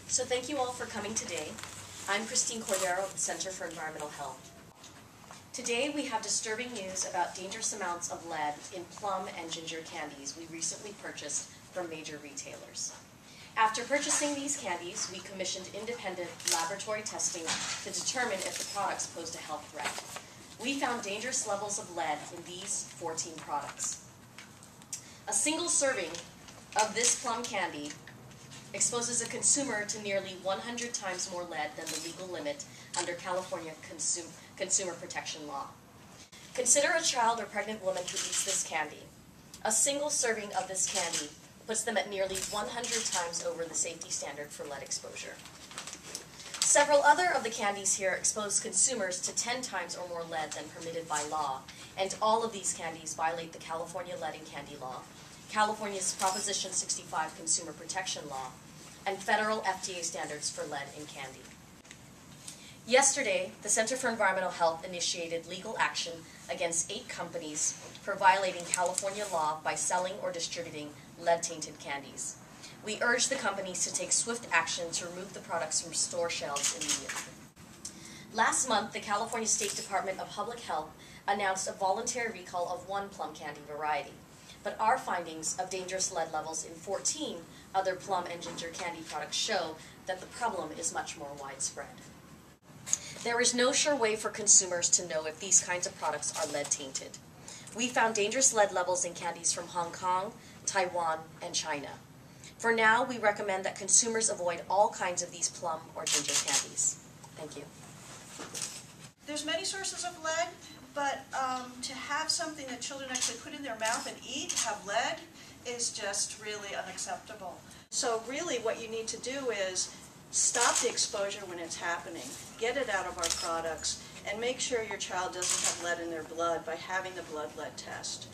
So thank you all for coming today. I'm Christine Cordero of the Center for Environmental Health. Today we have disturbing news about dangerous amounts of lead in Plum and ginger candies we recently purchased from major retailers. After purchasing these candies, we commissioned independent laboratory testing to determine if the products posed a health threat. We found dangerous levels of lead in these 14 products. A single serving of this plum candy exposes a consumer to nearly 100 times more lead than the legal limit under California consumer protection law. Consider a child or pregnant woman who eats this candy. A single serving of this candy puts them at nearly 100 times over the safety standard for lead exposure. Several other of the candies here expose consumers to 10 times or more lead than permitted by law, and all of these candies violate the California Lead and Candy Law, California's Proposition 65 Consumer Protection Law, and federal FDA standards for lead in candy. Yesterday, the Center for Environmental Health initiated legal action against 8 companies for violating California law by selling or distributing lead-tainted candies. We urge the companies to take swift action to remove the products from store shelves immediately. Last month, the California State Department of Public Health announced a voluntary recall of one plum candy variety, but our findings of dangerous lead levels in 14 other plum and ginger candy products show that the problem is much more widespread. There is no sure way for consumers to know if these kinds of products are lead-tainted. We found dangerous lead levels in candies from Hong Kong, Taiwan, and China. For now, we recommend that consumers avoid all kinds of these plum or ginger candies. Thank you. There's many sources of lead, but to have something that children actually put in their mouth and eat have lead is just really unacceptable. So really what you need to do is stop the exposure when it's happening, get it out of our products, and make sure your child doesn't have lead in their blood by having the blood lead test.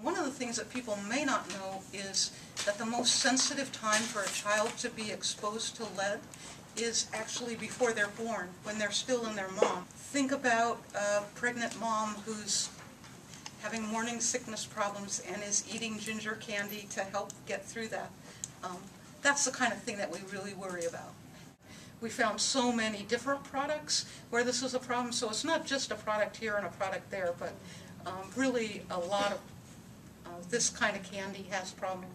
One of the things that people may not know is that the most sensitive time for a child to be exposed to lead is actually before they're born, when they're still in their mom. Think about a pregnant mom who's having morning sickness problems and is eating ginger candy to help get through that. That's the kind of thing that we really worry about. We found so many different products where this is a problem, so it's not just a product here and a product there, but really a lot of this kind of candy has problems.